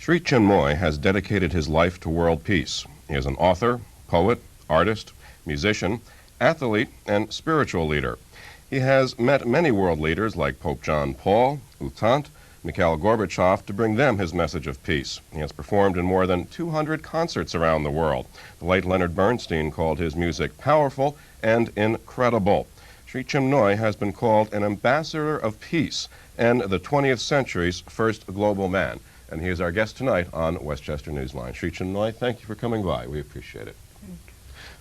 Shri Чинмой has dedicated his life to world peace. He is an author, poet, artist, musician, athlete, and spiritual leader. He has met many world leaders like Pope John Paul, U Thant, Mikhail Gorbachev to bring them his message of peace. He has performed in more than 200 concerts around the world. The late Leonard Bernstein called his music powerful and incredible. Shri Чинмой has been called an ambassador of peace and the 20th century's first global man. And he is our guest tonight on Westchester Newsline. Shri Чинмой, thank you for coming by. We appreciate it.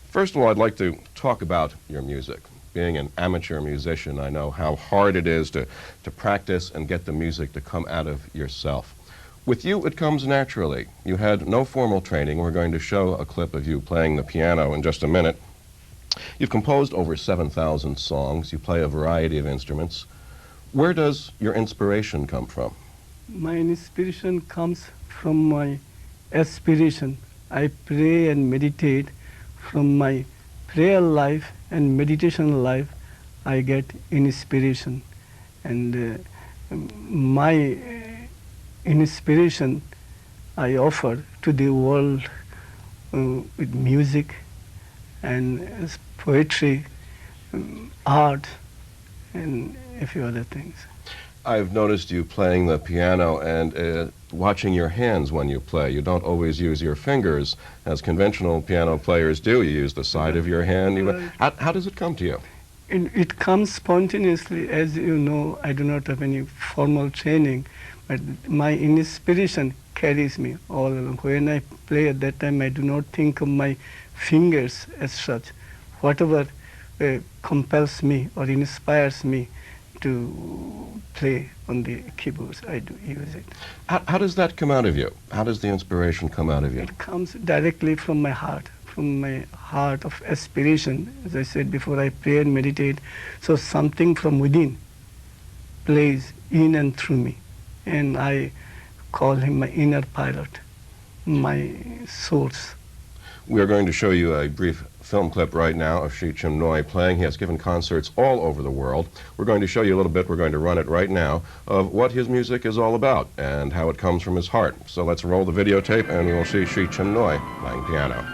First of all, I'd like to talk about your music. Being an amateur musician, I know how hard it is to practice and get the music to come out of yourself. With you, it comes naturally. You had no formal training. We're going to show a clip of you playing the piano in just a minute. You've composed over 7,000 songs. You play a variety of instruments. Where does your inspiration come from? My inspiration comes from my aspiration. I pray and meditate. From my prayer life and meditation life, I get inspiration. And my inspiration I offer to the world with music and poetry, art, and a few other things. I've noticed you playing the piano and watching your hands when you play. You don't always use your fingers as conventional piano players do. You use the side of your hand. How does it come to you? It comes spontaneously. As you know, I do not have any formal training, but my inspiration carries me all along. When I play at that time, I do not think of my fingers as such. Whatever compels me or inspires me to play on the keyboards, I do use it. How does that come out of you? How does the inspiration come out of you? It comes directly from my heart of aspiration. As I said before, I pray and meditate, so something from within plays in and through me, and I call him my inner pilot, my source. We are going to show you a brief film clip right now of Shri Чинмой playing. He has given concerts all over the world. We're going to show you a little bit, we're going to run it right now, of what his music is all about and how it comes from his heart. So let's roll the videotape and we'll see Shri Чинмой playing piano.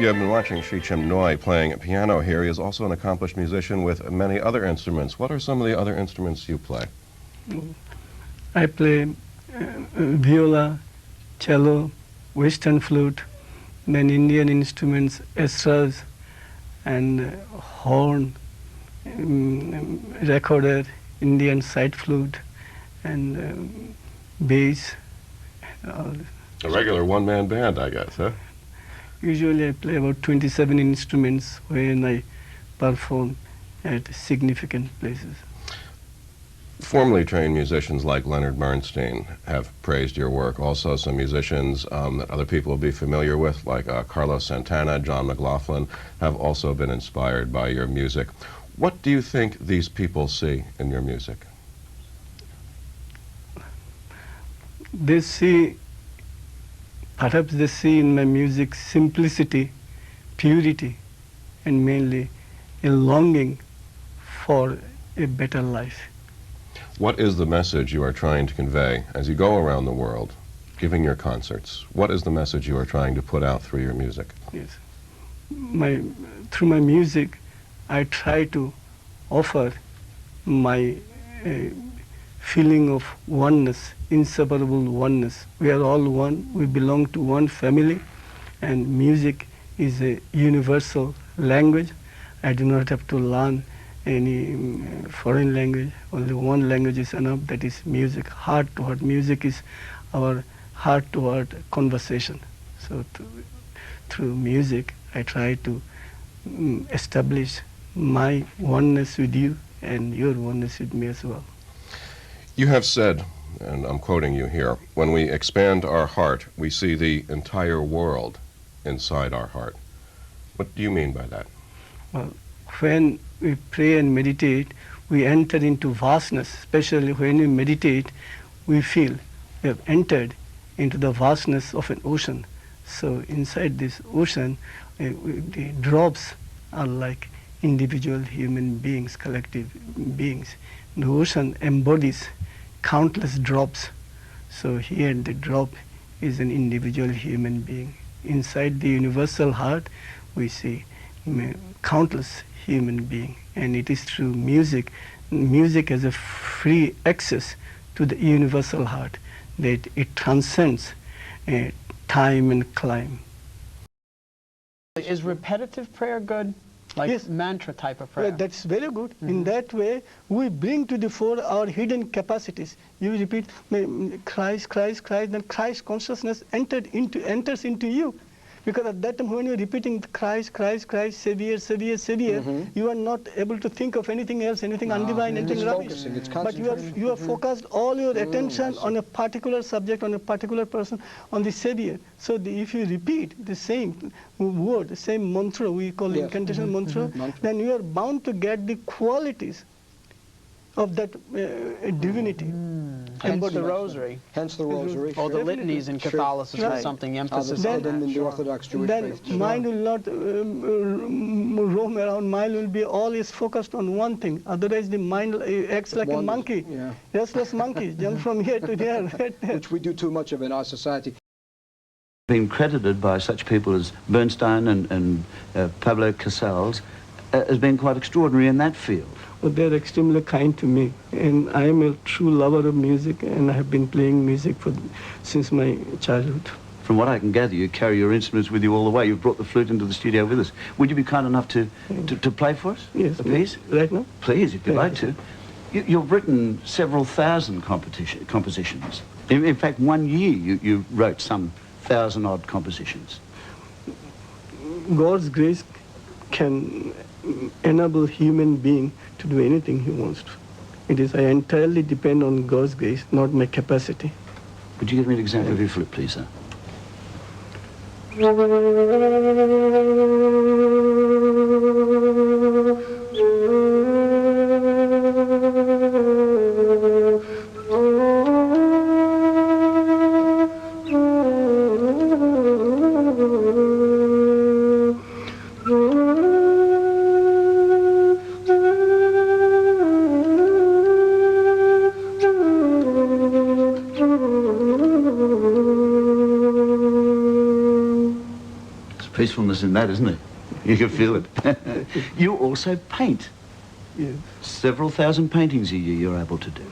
You have been watching Shri Чинмой playing piano here. He is also an accomplished musician with many other instruments. What are some of the other instruments you play? I play viola, cello, western flute, then Indian instruments, estras, and horn, recorder, Indian side flute, and bass. A regular one-man band, I guess, huh? Usually I play about 27 instruments when I perform at significant places. Formally trained musicians like Leonard Bernstein have praised your work. Also some musicians that other people will be familiar with, like Carlos Santana, John McLaughlin, have also been inspired by your music. What do you think these people see in your music? They see, perhaps they see in my music simplicity, purity, and mainly a longing for a better life. What is the message you are trying to convey as you go around the world, giving your concerts? What is the message you are trying to put out through your music? Yes. Through my music, I try to offer my feeling of oneness, inseparable oneness. We are all one, we belong to one family, and music is a universal language. I do not have to learn any foreign language. Only one language is enough, that is music. Heart to heart. Music is our heart to heart conversation. So through music, I try to establish my oneness with you and your oneness with me as well. You have said, and I'm quoting you here, when we expand our heart, we see the entire world inside our heart. What do you mean by that? Well, when we pray and meditate, we enter into vastness. Especially when we meditate, we feel we have entered into the vastness of an ocean. So inside this ocean, the drops are like individual human beings, collective beings. The ocean embodies countless drops. So here the drop is an individual human being. Inside the universal heart, we see countless human beings. And it is through music. Music has a free access to the universal heart, that it transcends time and climb. Is repetitive prayer good? Like Yes. mantra type of prayer? That's very good. In that way, we bring to the fore our hidden capacities. You repeat Christ, Christ, Christ, then Christ consciousness enters into you. Because at that time when you're repeating Christ, Christ, Christ, Savior, Savior, Savior, you are not able to think of anything else, anything undivine, anything rubbish. Focusing, it's But concentrating. you have focused all your attention on a particular subject, on a particular person, on the Savior. So if you repeat the same word, the same mantra, we call Yes. incantation mantra, then you are bound to get the qualities of that divinity. Hence the rosary. Hence the rosary. Or the litanies in Catholicism, Right. something emphasis Other on than that. the Sure. Orthodox Jewish Then faith. mind will not roam around. Mind will be always focused on one thing. Otherwise, the mind acts like a Wanders, monkey. yeah. Restless monkey, jump from here to there. Which we do too much of in our society. Being credited by such people as Bernstein and Pablo Casals as being quite extraordinary in that field. But they're extremely kind to me, and I am a true lover of music, and I have been playing music since my childhood. From what I can gather, you carry your instruments with you all the way. You've brought the flute into the studio with us. Would you be kind enough to play for us? Yes, a piece? right now. Please, if you'd like to. You've written several thousand compositions. In fact, one year you wrote some 1,000-odd compositions. God's grace can enable human being to do anything he wants to. I entirely depend on God's grace, not my capacity. Would you give me an example of your flute, please, sir? peacefulness in that, isn't there? You can feel it. You also paint. Yes. Several thousand paintings a year you're able to do.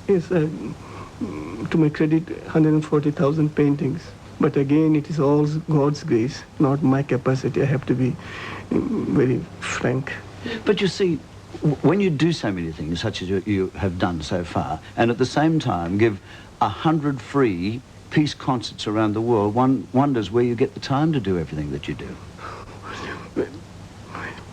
Yes, to my credit, 140,000 paintings. But again, it is all God's grace, not my capacity. I have to be very frank. But you see, when you do so many things, such as you have done so far, and at the same time give 100 free peace concerts around the world, one wonders where you get the time to do everything that you do.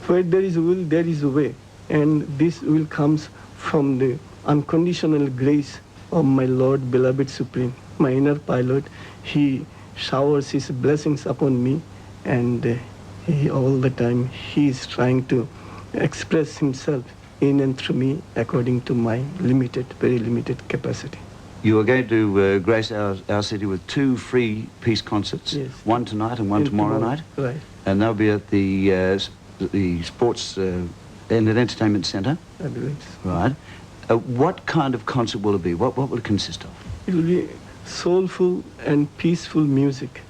Where there is a will, there is a way. And this will comes from the unconditional grace of my Lord, beloved Supreme, my inner pilot. He showers his blessings upon me, and he all the time he is trying to express himself in and through me according to my limited, very limited capacity. You are going to grace our city with 2 free peace concerts, yes. One tonight and one tomorrow night. Right. And they'll be at the Sports and Entertainment Centre. I believe so. Right. What kind of concert will it be? What will it consist of? It will be soulful and peaceful music.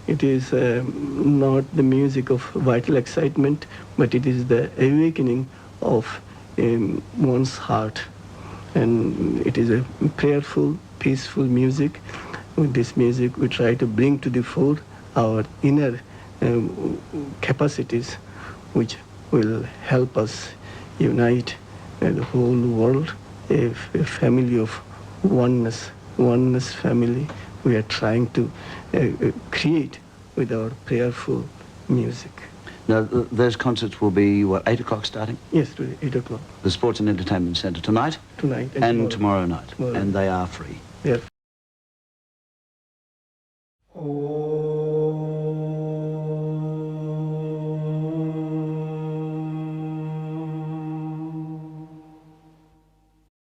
It is not the music of vital excitement, but it is the awakening of one's heart. And it is a prayerful, peaceful music. With this music, we try to bring to the fore our inner capacities, which will help us unite the whole world, a family of oneness family. We are trying to create with our prayerful music. Now, those concerts will be, what, 8 o'clock starting? Yes, today, 8 o'clock. The Sports and Entertainment Centre tonight? Tonight. And tomorrow night. Tomorrow. And they are free. They are